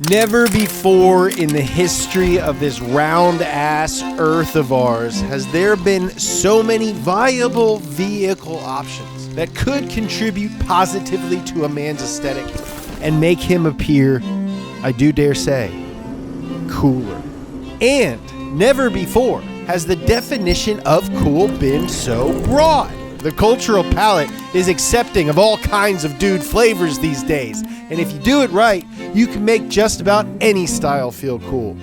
Never before in the history of this round-ass Earth of ours has there been so many viable vehicle options that could contribute positively to a man's aesthetic and make him appear, I do dare say, cooler. And never before has the definition of cool been so broad. The cultural palette is accepting of all kinds of dude flavors these days, and if you do it right, you can make just about any style feel cool.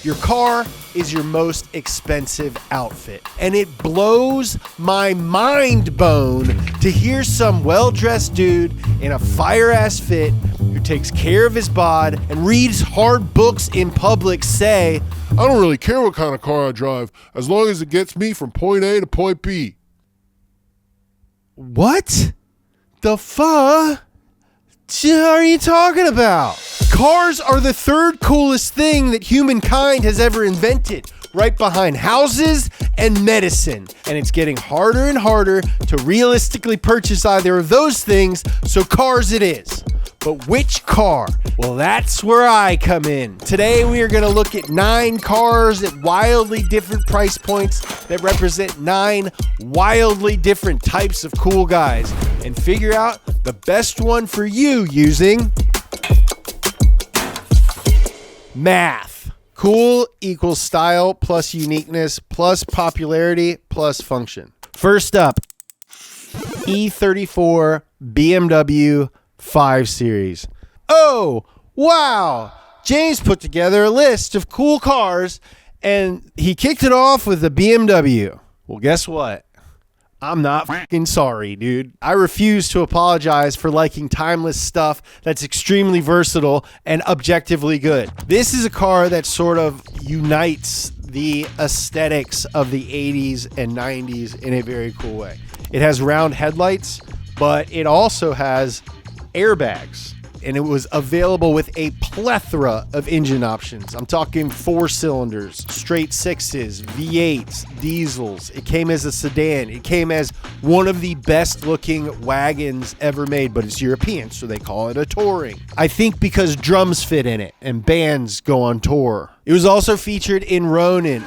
Your car is your most expensive outfit, and it blows my mind bone to hear some well-dressed dude in a fire-ass fit who takes care of his bod and reads hard books in public say, "I don't really care what kind of car I drive, as long as it gets me from point A to point B." What the fuck are you talking about? Cars are the third coolest thing that humankind has ever invented, right behind houses and medicine. And it's getting harder and harder to realistically purchase either of those things, so cars it is. But which car? Well, that's where I come in. Today we are going to look at 9 cars at wildly different price points that represent 9 wildly different types of cool guys and figure out the best one for you using math. Cool equals style plus uniqueness plus popularity plus function. First up, E34 BMW 5 Series. Oh, wow. James put together a list of cool cars and he kicked it off with the BMW. Well, guess what? I'm not fucking sorry, dude. I refuse to apologize for liking timeless stuff that's extremely versatile and objectively good. This is a car that sort of unites the aesthetics of the 80s and 90s in a very cool way. It has round headlights, but it also has airbags, and it was available with a plethora of engine options. I'm talking 4 cylinders, straight 6s, V8s, diesels. It came as a sedan. It came as one of the best looking wagons ever made, but it's European, so they call it a touring. I think because drums fit in it and bands go on tour. It was also featured in Ronin.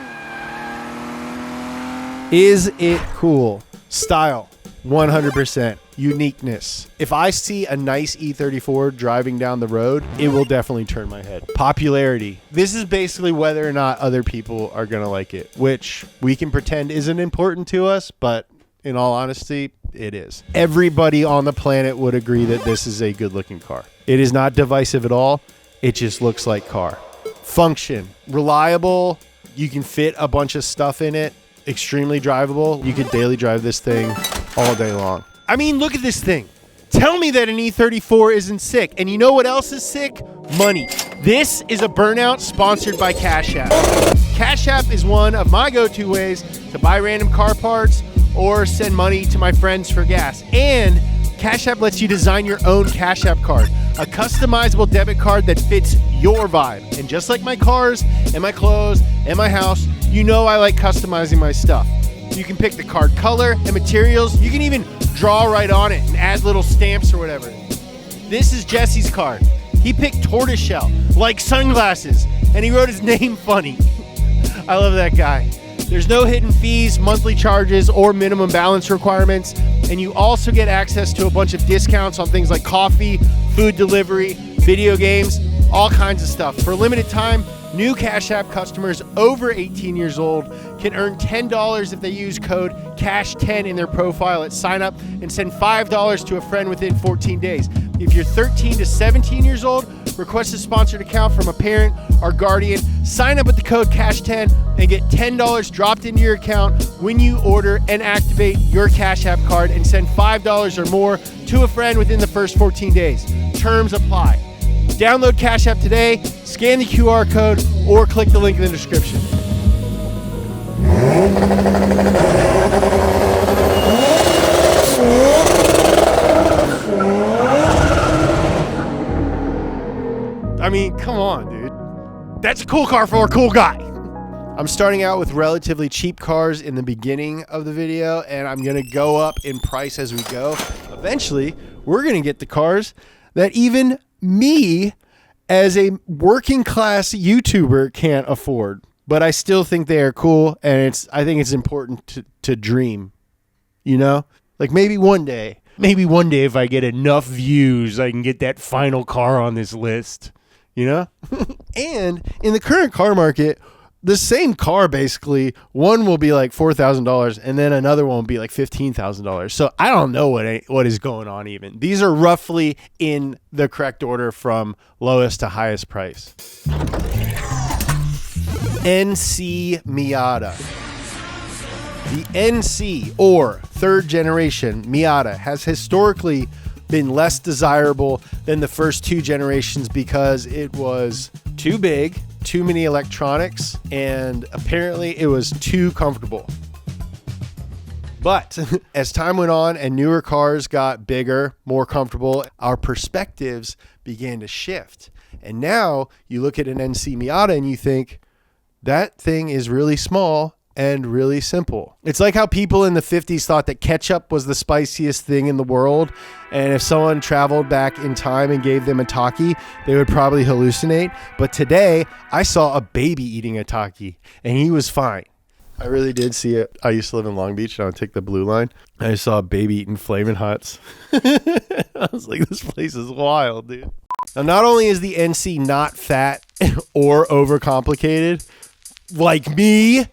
Is it cool? Style, 100%. Uniqueness. If I see a nice E34 driving down the road, it will definitely turn my head. Popularity. This is basically whether or not other people are going to like it, which we can pretend isn't important to us, but in all honesty, it is. Everybody on the planet would agree that this is a good-looking car. It is not divisive at all. It just looks like car. Function. Reliable. You can fit a bunch of stuff in it. Extremely drivable. You could daily drive this thing all day long. I mean, look at this thing. Tell me that an E34 isn't sick. And you know what else is sick? Money. This is a burnout sponsored by Cash App. Cash App is one of my go-to ways to buy random car parts or send money to my friends for gas. And Cash App lets you design your own Cash App card, a customizable debit card that fits your vibe. And just like my cars and my clothes and my house, you know I like customizing my stuff. You can pick the card color and materials. You can even draw right on it and add little stamps or whatever. This is Jesse's card. He picked tortoiseshell, like sunglasses, and he wrote his name funny. I love that guy. There's no hidden fees, monthly charges, or minimum balance requirements, and you also get access to a bunch of discounts on things like coffee, food delivery, video games, all kinds of stuff. For a limited time, new Cash App customers over 18 years old can earn $10 if they use code CASH10 in their profile at sign up and send $5 to a friend within 14 days. If you're 13 to 17 years old, request a sponsored account from a parent or guardian, sign up with the code CASH10 and get $10 dropped into your account when you order and activate your Cash App card and send $5 or more to a friend within the first 14 days. Terms apply. Download Cash App today, scan the QR code, or click the link in the description. I mean, come on, dude. That's a cool car for a cool guy. I'm starting out with relatively cheap cars in the beginning of the video, and I'm going to go up in price as we go. Eventually, we're going to get the cars that even me as a working class YouTuber can't afford. But I still think they are cool, and I think it's important to dream, you know? Like maybe one day if I get enough views, I can get that final car on this list, you know? And in the current car market, the same car basically, one will be like $4,000 and then another one will be like $15,000. So I don't know what is going on even. These are roughly in the correct order from lowest to highest price. NC Miata. The NC, or third generation Miata, has historically been less desirable than the first two generations because it was too big, too many electronics, and apparently it was too comfortable. But as time went on and newer cars got bigger, more comfortable, our perspectives began to shift. And now you look at an NC Miata and you think, that thing is really small and really simple. It's like how people in the 50s thought that ketchup was the spiciest thing in the world. And if someone traveled back in time and gave them a Taki, they would probably hallucinate. But today, I saw a baby eating a Taki, and he was fine. I really did see it. I used to live in Long Beach, and I would take the blue line. And I saw a baby eating Flamin' Huts. I was like, this place is wild, dude. Now, not only is the NC not fat or overcomplicated, like me,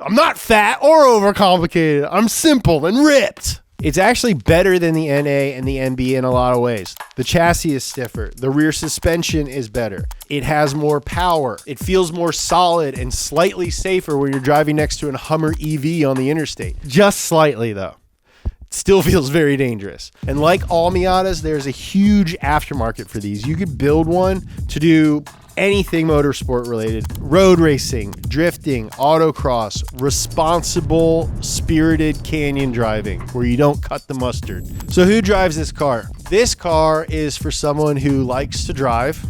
I'm not fat or overcomplicated. I'm simple and ripped. It's actually better than the NA and the NB in a lot of ways. The chassis is stiffer. The rear suspension is better. It has more power. It feels more solid and slightly safer when you're driving next to a Hummer EV on the interstate. Just slightly, though. It still feels very dangerous. And like all Miatas, there's a huge aftermarket for these. You could build one to do anything motorsport related: road racing, drifting, autocross, responsible, spirited canyon driving where you don't cut the mustard. So who drives this car? This car is for someone who likes to drive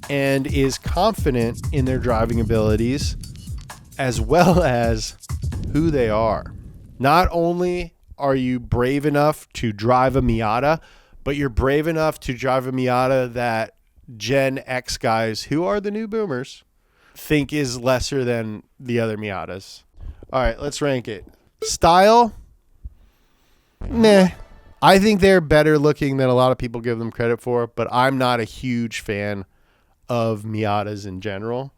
and is confident in their driving abilities, as well as who they are. Not only are you brave enough to drive a Miata, but you're brave enough to drive a Miata that Gen X guys, who are the new boomers, think is lesser than the other Miatas. All right, let's rank it. Style? Meh. I think they're better looking than a lot of people give them credit for, but I'm not a huge fan of Miatas in general.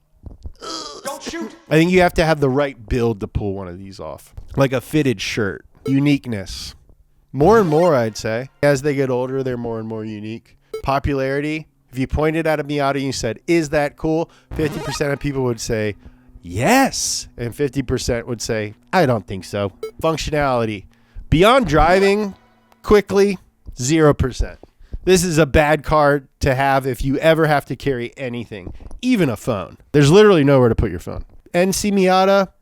Don't shoot. I think you have to have the right build to pull one of these off. Like a fitted shirt. Uniqueness. More and more, I'd say. As they get older, they're more and more unique. Popularity. If you pointed at a Miata and you said, is that cool? 50% of people would say, yes. And 50% would say, I don't think so. Functionality. Beyond driving quickly, 0%. This is a bad car to have if you ever have to carry anything, even a phone. There's literally nowhere to put your phone. NC Miata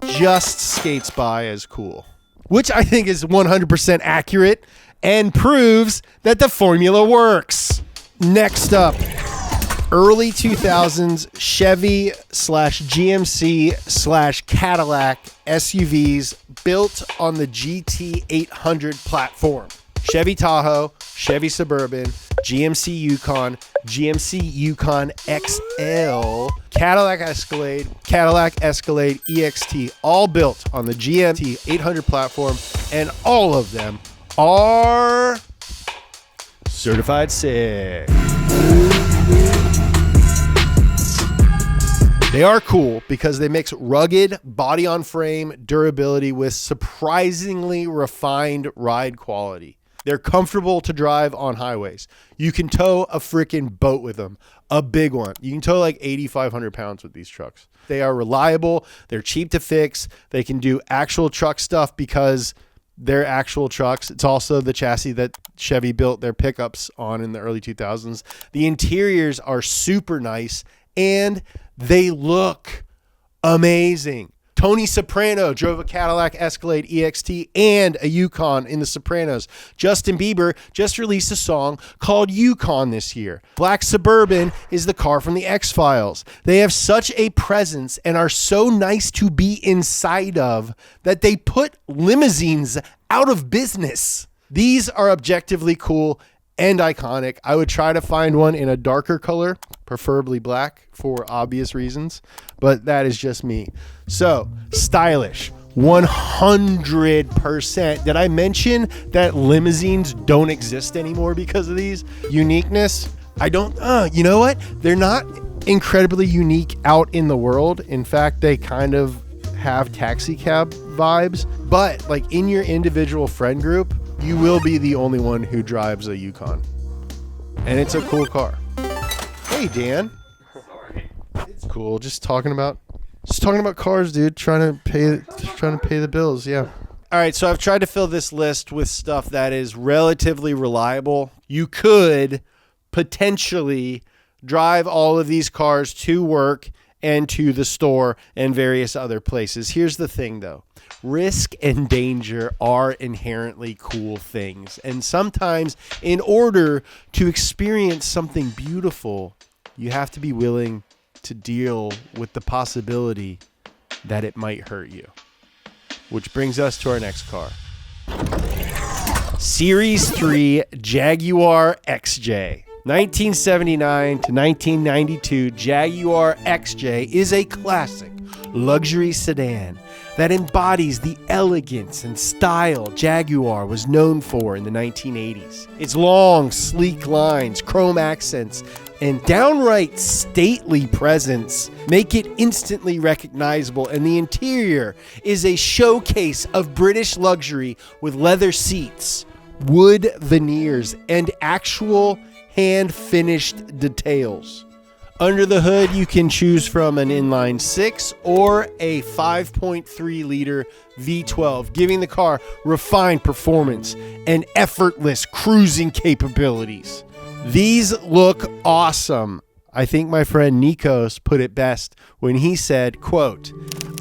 just skates by as cool, which I think is 100% accurate and proves that the formula works. Next up, early 2000s Chevy / GMC / Cadillac SUVs built on the GT800 platform. Chevy Tahoe, Chevy Suburban, GMC Yukon, GMC Yukon XL, Cadillac Escalade EXT, all built on the GMT800 platform, and all of them are certified sick. They are cool because they mix rugged body-on-frame durability with surprisingly refined ride quality. They're comfortable to drive on highways. You can tow a freaking boat with them, a big one. You can tow like 8,500 pounds with these trucks. They are reliable. They're cheap to fix. They can do actual truck stuff because they're actual trucks. It's also the chassis that Chevy built their pickups on in the early 2000s. The interiors are super nice and they look amazing. Tony Soprano drove a Cadillac Escalade EXT and a Yukon in The Sopranos. Justin Bieber just released a song called Yukon this year. Black Suburban is the car from the X-Files. They have such a presence and are so nice to be inside of that they put limousines out of business. These are objectively cool and iconic. I would try to find one in a darker color, preferably black for obvious reasons, but that is just me. So, stylish, 100%. Did I mention that limousines don't exist anymore because of these? Uniqueness, I don't, you know what? They're not incredibly unique out in the world. In fact, they kind of have taxi cab vibes, but like in your individual friend group, you will be the only one who drives a Yukon. And it's a cool car. Hey, Dan. Sorry. It's cool. Just talking about cars, dude. Trying to pay the bills. Yeah. All right. So I've tried to fill this list with stuff that is relatively reliable. You could potentially drive all of these cars to work and to the store and various other places. Here's the thing, though. Risk and danger are inherently cool things. And sometimes in order to experience something beautiful, you have to be willing to deal with the possibility that it might hurt you. Which brings us to our next car. Series 3 Jaguar XJ. 1979 to 1992 Jaguar XJ is a classic luxury sedan that embodies the elegance and style Jaguar was known for in the 1980s. Its long, sleek lines, chrome accents, and downright stately presence make it instantly recognizable, and the interior is a showcase of British luxury with leather seats, wood veneers, and actual hand-finished details. Under the hood, you can choose from an inline 6 or a 5.3 liter V12, giving the car refined performance and effortless cruising capabilities. These look awesome. I think my friend Nikos put it best when he said, quote,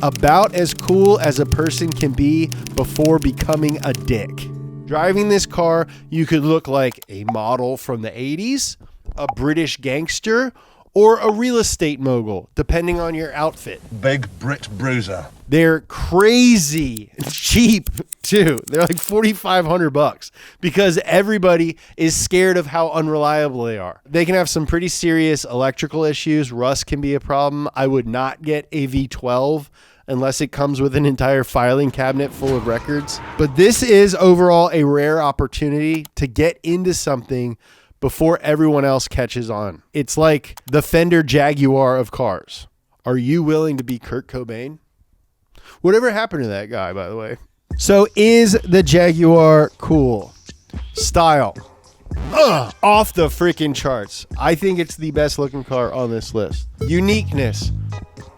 "About as cool as a person can be before becoming a dick." Driving this car, you could look like a model from the 80s, a British gangster, or a real estate mogul, depending on your outfit. Big Brit bruiser. They're crazy cheap too. They're like $4,500 because everybody is scared of how unreliable they are. They can have some pretty serious electrical issues. Rust can be a problem. I would not get a V12 unless it comes with an entire filing cabinet full of records. But this is overall a rare opportunity to get into something before everyone else catches on. It's like the Fender Jaguar of cars. Are you willing to be Kurt Cobain? Whatever happened to that guy, by the way? So is the Jaguar cool? Style. Off the freaking charts. I think it's the best looking car on this list. Uniqueness.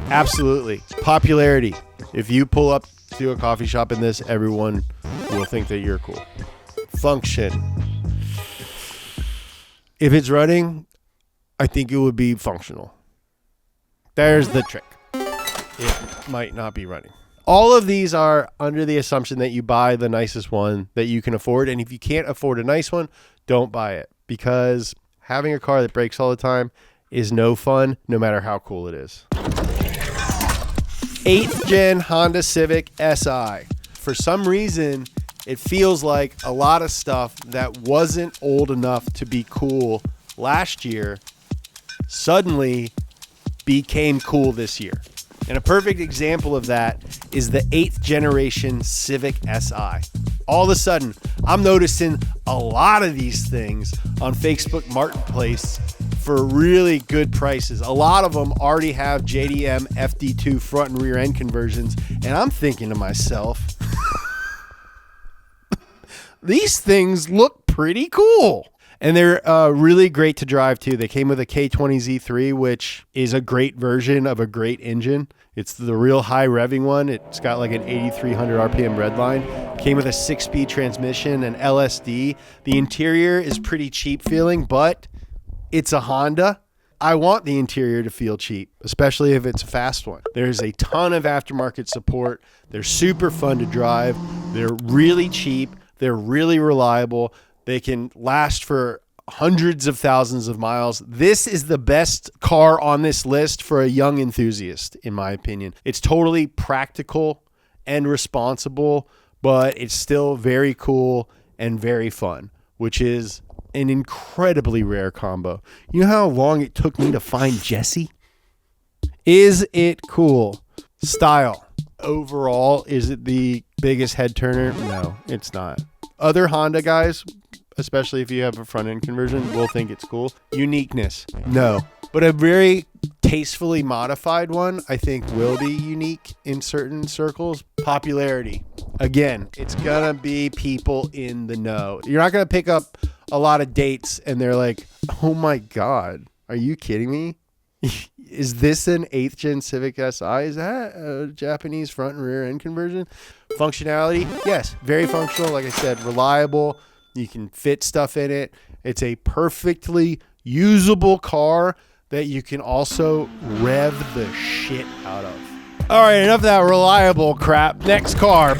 Absolutely. Popularity. If you pull up to a coffee shop in this, everyone will think that you're cool. Function. If it's running, I think it would be functional. There's the trick. It might not be running. All of these are under the assumption that you buy the nicest one that you can afford. And if you can't afford a nice one, don't buy it. Because having a car that breaks all the time is no fun, no matter how cool it is. 8th gen Honda Civic Si. For some reason, it feels like a lot of stuff that wasn't old enough to be cool last year suddenly became cool this year. And a perfect example of that is the 8th generation Civic Si. All of a sudden, I'm noticing a lot of these things on Facebook Marketplace for really good prices. A lot of them already have JDM FD2 front and rear end conversions. And I'm thinking to myself, these things look pretty cool. And they're really great to drive too. They came with a K20 Z3, which is a great version of a great engine. It's the real high revving one. It's got like an 8,300 RPM redline. Came with a 6-speed transmission and LSD. The interior is pretty cheap feeling, but it's a Honda. I want the interior to feel cheap, especially if it's a fast one. There's a ton of aftermarket support. They're super fun to drive. They're really cheap. They're really reliable. They can last for hundreds of thousands of miles. This is the best car on this list for a young enthusiast, in my opinion. It's totally practical and responsible, but it's still very cool and very fun, which is an incredibly rare combo. You know how long it took me to find Jesse? Is it cool? Style. Overall, is it the biggest head turner? No, it's not. Other Honda guys, especially if you have a front end conversion, will think it's cool. Uniqueness. No. But a very tastefully modified one, I think, will be unique in certain circles. Popularity. Again, it's gonna be people in the know. You're not gonna pick up a lot of dates and they're like, oh my God, are you kidding me? Is this an 8th gen Civic Si? Is that a Japanese front and rear end conversion? Functionality, yes, very functional. Like I said, reliable. You can fit stuff in it. It's a perfectly usable car that you can also rev the shit out of. All right, enough of that reliable crap. Next car,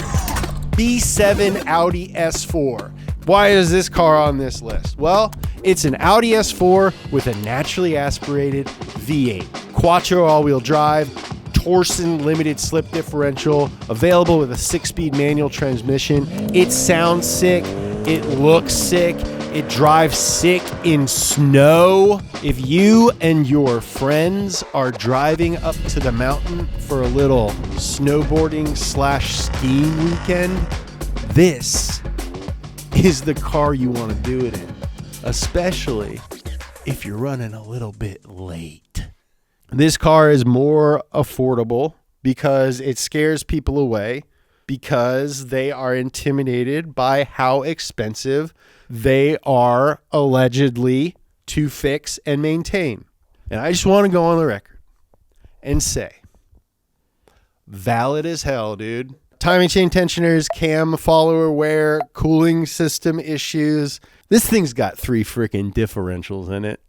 B7 Audi S4. Why is this car on this list? Well, it's an Audi S4 with a naturally aspirated V8. Quattro all-wheel drive, Torsen limited slip differential, available with a 6-speed manual transmission. It sounds sick. It looks sick. It drives sick in snow. If you and your friends are driving up to the mountain for a little snowboarding / skiing weekend, this is the car you want to do it in, especially if you're running a little bit late. This car is more affordable because it scares people away, because they are intimidated by how expensive they are allegedly to fix and maintain. And I just want to go on the record and say, valid as hell, dude. Timing chain tensioners, cam follower wear, cooling system issues. This thing's got 3 freaking differentials in it,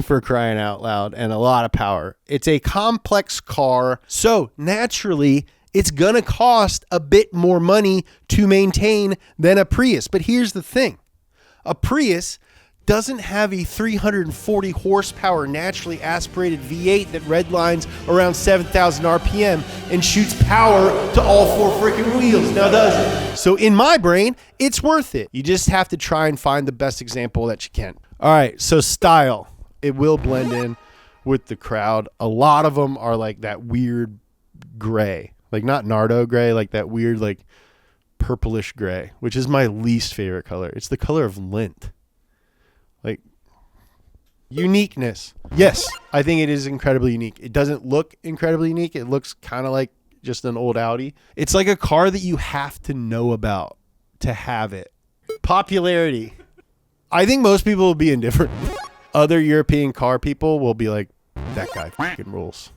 for crying out loud, and a lot of power. It's a complex car, so naturally, it's going to cost a bit more money to maintain than a Prius. But here's the thing. A Prius doesn't have a 340 horsepower naturally aspirated V8 that redlines around 7,000 RPM and shoots power to all 4 freaking wheels. Now does it? So in my brain, it's worth it. You just have to try and find the best example that you can. All right, so style. It will blend in with the crowd. A lot of them are like that weird gray. Like not Nardo gray, like that weird like purplish gray, which is my least favorite color. It's the color of lint. Like, uniqueness. Yes, I think it is incredibly unique. It doesn't look incredibly unique. It looks kind of like just an old Audi. It's like a car that you have to know about to have it. Popularity. I think most people will be indifferent. Other European car people will be like, that guy fucking rules.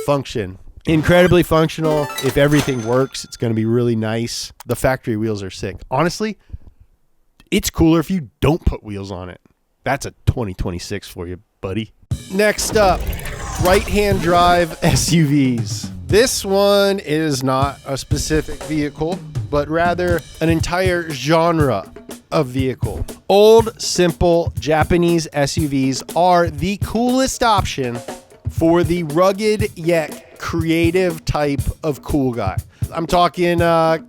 Function. Incredibly functional. If everything works, it's going to be really nice. The factory wheels are sick. Honestly, it's cooler if you don't put wheels on it. That's a 2026 for you, buddy. Next up, right-hand drive SUVs. This one is not a specific vehicle, but rather an entire genre of vehicle. Old, simple Japanese SUVs are the coolest option for the rugged yet creative type of cool guy. I'm talking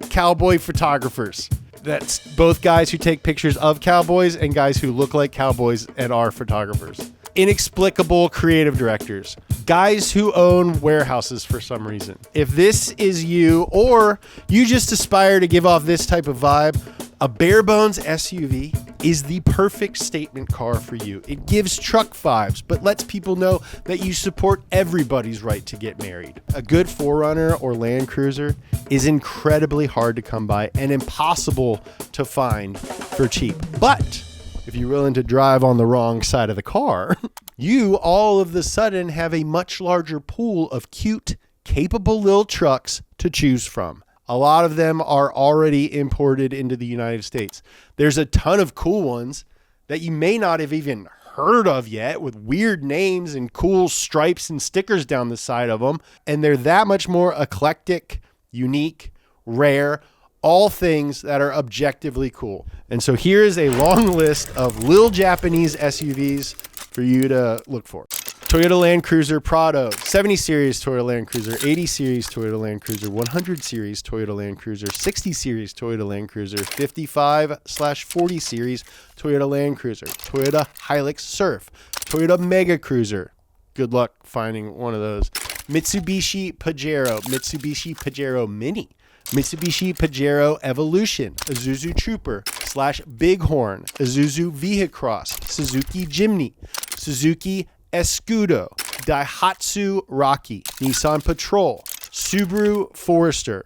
cowboy photographers. That's both guys who take pictures of cowboys and guys who look like cowboys and are photographers. Inexplicable creative directors. Guys who own warehouses for some reason. If this is you, or you just aspire to give off this type of vibe, a bare bones SUV is the perfect statement car for you. It gives truck vibes, but lets people know that you support everybody's right to get married. A good 4Runner or Land Cruiser is incredibly hard to come by and impossible to find for cheap. But if you're willing to drive on the wrong side of the car, you all of a sudden have a much larger pool of cute, capable little trucks to choose from. A lot of them are already imported into the United States. There's a ton of cool ones that you may not have even heard of yet, with weird names and cool stripes and stickers down the side of them. And they're that much more eclectic, unique, rare, all things that are objectively cool. And so here is a long list of little Japanese SUVs for you to look for. Toyota Land Cruiser Prado, 70 Series Toyota Land Cruiser, 80 Series Toyota Land Cruiser, 100 Series Toyota Land Cruiser, 60 Series Toyota Land Cruiser, 55/40 Series Toyota Land Cruiser, Toyota Hilux Surf, Toyota Mega Cruiser. Good luck finding one of those. Mitsubishi Pajero, Mitsubishi Pajero Mini, Mitsubishi Pajero Evolution, Isuzu Trooper / Bighorn, Isuzu Vehicross, Suzuki Jimny, Suzuki Escudo, Daihatsu Rocky, Nissan Patrol, Subaru Forester,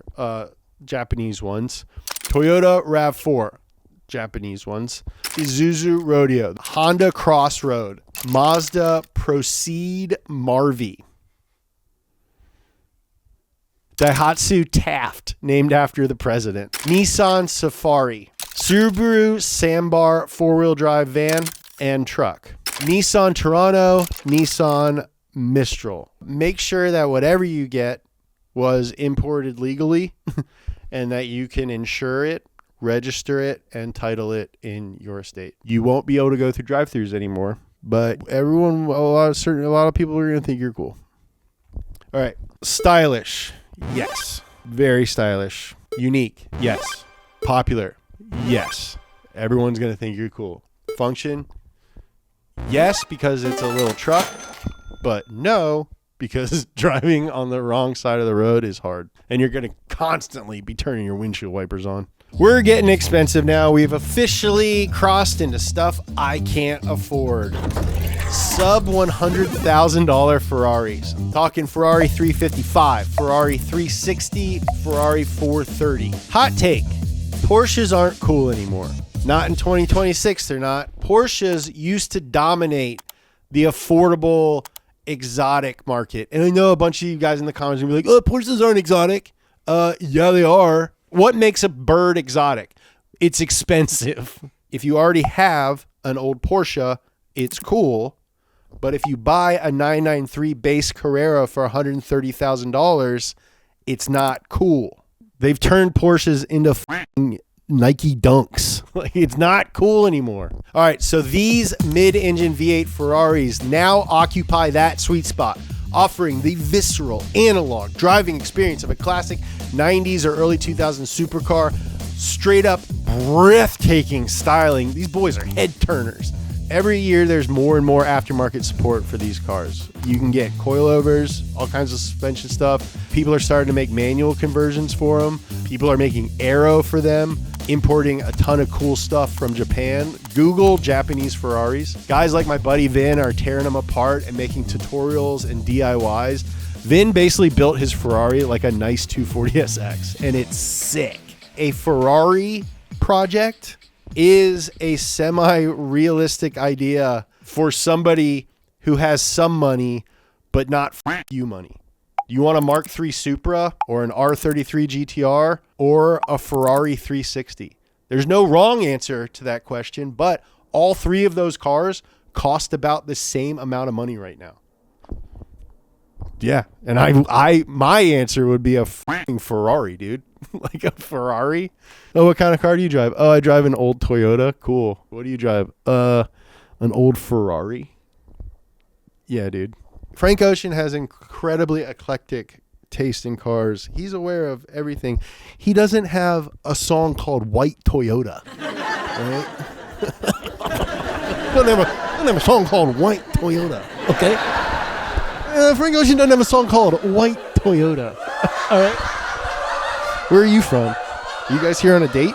Japanese ones, Toyota RAV4, Japanese ones, Isuzu Rodeo, Honda Crossroad, Mazda Proceed Marvi, Daihatsu Taft, named after the president, Nissan Safari, Subaru Sambar 4-wheel drive van and truck, Nissan Toronto, Nissan Mistral. Make sure that whatever you get was imported legally and that you can insure it, register it, and title it in your state. You won't be able to go through drive-thrus anymore, but a lot of people are going to think you're cool. All right. Stylish. Yes. Very stylish. Unique. Yes. Popular. Yes. Everyone's going to think you're cool. Function. Yes, because it's a little truck, but no, because driving on the wrong side of the road is hard, and you're going to constantly be turning your windshield wipers on. We're getting expensive now. We've officially crossed into stuff I can't afford. Sub $100,000 Ferraris. I'm talking Ferrari 355, Ferrari 360, Ferrari 430. Hot take. Porsches aren't cool anymore. Not in 2026, they're not. Porsches used to dominate the affordable exotic market. And I know a bunch of you guys in the comments will be like, oh, Porsches aren't exotic. Yeah, they are. What makes a bird exotic? It's expensive. If you already have an old Porsche, it's cool. But if you buy a 993 base Carrera for $130,000, it's not cool. They've turned Porsches into Nike Dunks. Like, it's not cool anymore. All right, so these mid-engine V8 Ferraris now occupy that sweet spot, offering the visceral analog driving experience of a classic 90s or early 2000s supercar. Straight up breathtaking styling. These boys are head turners. Every year there's more and more aftermarket support for these cars. You can get coilovers, all kinds of suspension stuff. People are starting to make manual conversions for them. People are making aero for them, importing a ton of cool stuff from Japan. Google Japanese Ferraris. Guys like my buddy Vin are tearing them apart and making tutorials and DIYs. Vin basically built his Ferrari like a nice 240SX, and it's sick. A Ferrari project is a semi-realistic idea for somebody who has some money, but not you money. You want a Mark III Supra or an R33 GTR or a Ferrari 360? There's no wrong answer to that question, but all three of those cars cost about the same amount of money right now. Yeah, and my answer would be a Ferrari, dude. Like a Ferrari. Oh, what kind of car do you drive? Oh, I drive an old Toyota. Cool. What do you drive? An old Ferrari. Yeah, dude. Frank Ocean has incredibly eclectic taste in cars. He's aware of everything. He doesn't have a song called White Toyota. Right? Doesn't have a song called White Toyota. Okay? Frank Ocean doesn't have a song called White Toyota. All right? Where are you from? You guys here on a date?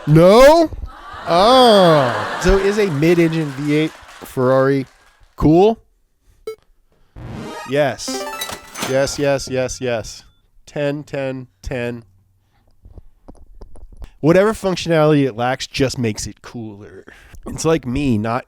No? Oh. So is a mid-engine V8 Ferrari cool? Yes. Yes. 10, 10, 10. Whatever functionality it lacks just makes it cooler. It's like me not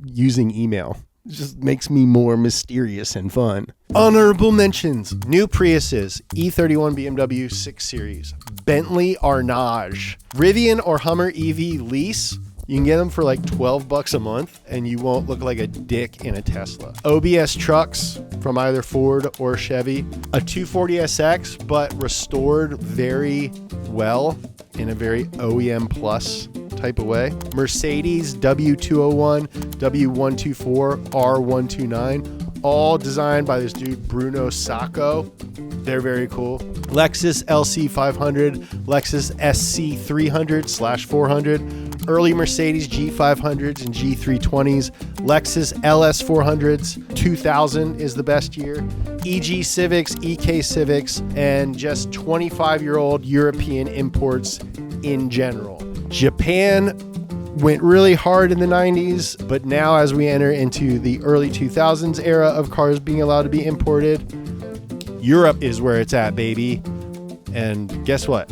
using email. It just makes me more mysterious and fun. Honorable mentions. New Priuses. E31 BMW 6 Series. Bentley Arnage. Rivian or Hummer EV lease. You can get them for like $12 a month and you won't look like a dick in a Tesla. OBS trucks from either Ford or Chevy. A 240SX, but restored very well in a very OEM plus type of way. Mercedes W201, W124, R129. all designed by this dude, Bruno Sacco. They're very cool. Lexus LC500, Lexus SC300/400, early Mercedes G500s and G320s, Lexus LS400s, 2000 is the best year, EG Civics, EK Civics, and just 25-year-old European imports in general. Japan went really hard in the 90s, but now as we enter into the early 2000s era of cars being allowed to be imported, Europe is where it's at, baby. And guess what?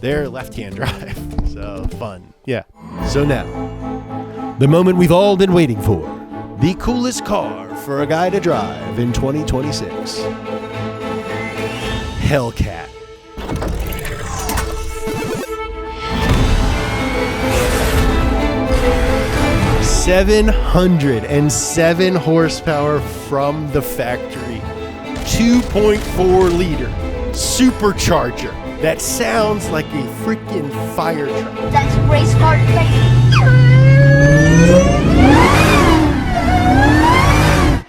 They're left-hand drive. So fun. Yeah. So now, the moment we've all been waiting for. The coolest car for a guy to drive in 2026. Hellcat. $707 horsepower from the factory. 2.4 liter supercharger that sounds like a freaking fire truck. That's race car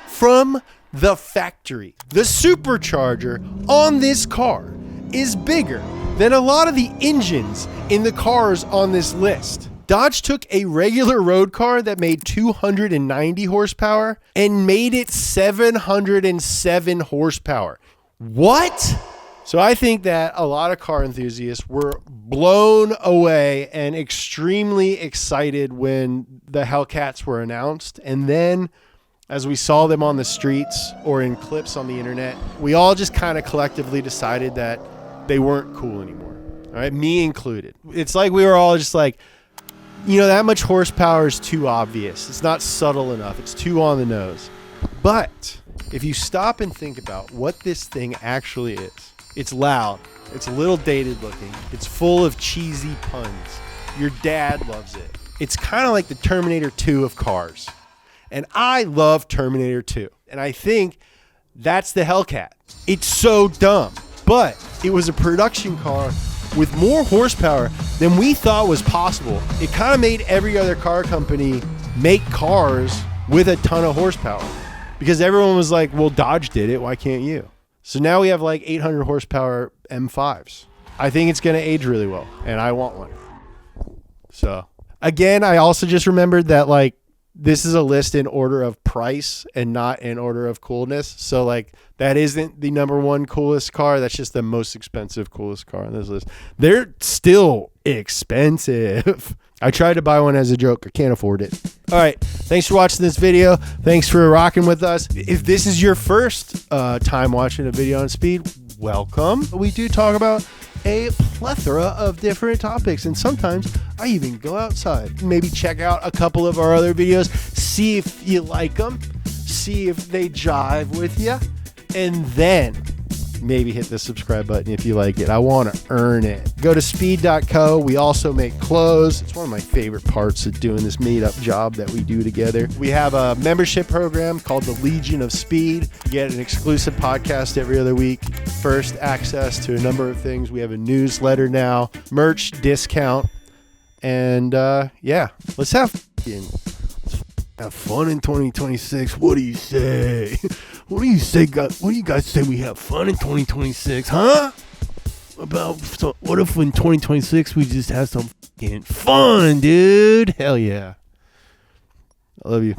From the factory. The supercharger on this car is bigger than a lot of the engines in the cars on this list. Dodge took a regular road car that made 290 horsepower and made it 707 horsepower. What? So I think that a lot of car enthusiasts were blown away and extremely excited when the Hellcats were announced. And then as we saw them on the streets or in clips on the internet, we all just kind of collectively decided that they weren't cool anymore. All right, me included. It's like we were all just like, you know, that much horsepower is too obvious. It's not subtle enough. It's too on the nose. But if you stop and think about what this thing actually is, it's loud. It's a little dated looking. It's full of cheesy puns. Your dad loves it. It's kind of like the Terminator 2 of cars. And I love Terminator 2. And I think that's the Hellcat. It's so dumb. But it was a production car with more horsepower than we thought was possible. It kind of made every other car company make cars with a ton of horsepower because everyone was like, well, Dodge did it. Why can't you? So now we have like 800 horsepower M5s. I think it's going to age really well and I want one. So again, I also just remembered that like this is a list in order of price and not in order of coolness. So like that isn't the number one coolest car. That's just the most expensive coolest car on this list. They're still expensive. I tried to buy one as a joke. I can't afford it. All right. Thanks for watching this video. Thanks for rocking with us. If this is your first time watching a video on Speed, welcome. We do talk about a plethora of different topics, and sometimes I even go outside. Maybe check out a couple of our other videos, see if you like them, see if they jive with you, and then maybe hit the subscribe button if you like it. I want to earn it. Go to speed.co. We also make clothes. It's one of my favorite parts of doing this made up job that we do together. We have a membership program called the Legion of Speed. You get an exclusive podcast every other week, first access to a number of things. We have a newsletter now, merch discount, and yeah, let's have fun in 2026. What do you say? What do you say, guys? What do you guys say we have fun in 2026, huh? What if in 2026 we just have some fun, dude? Hell yeah. I love you.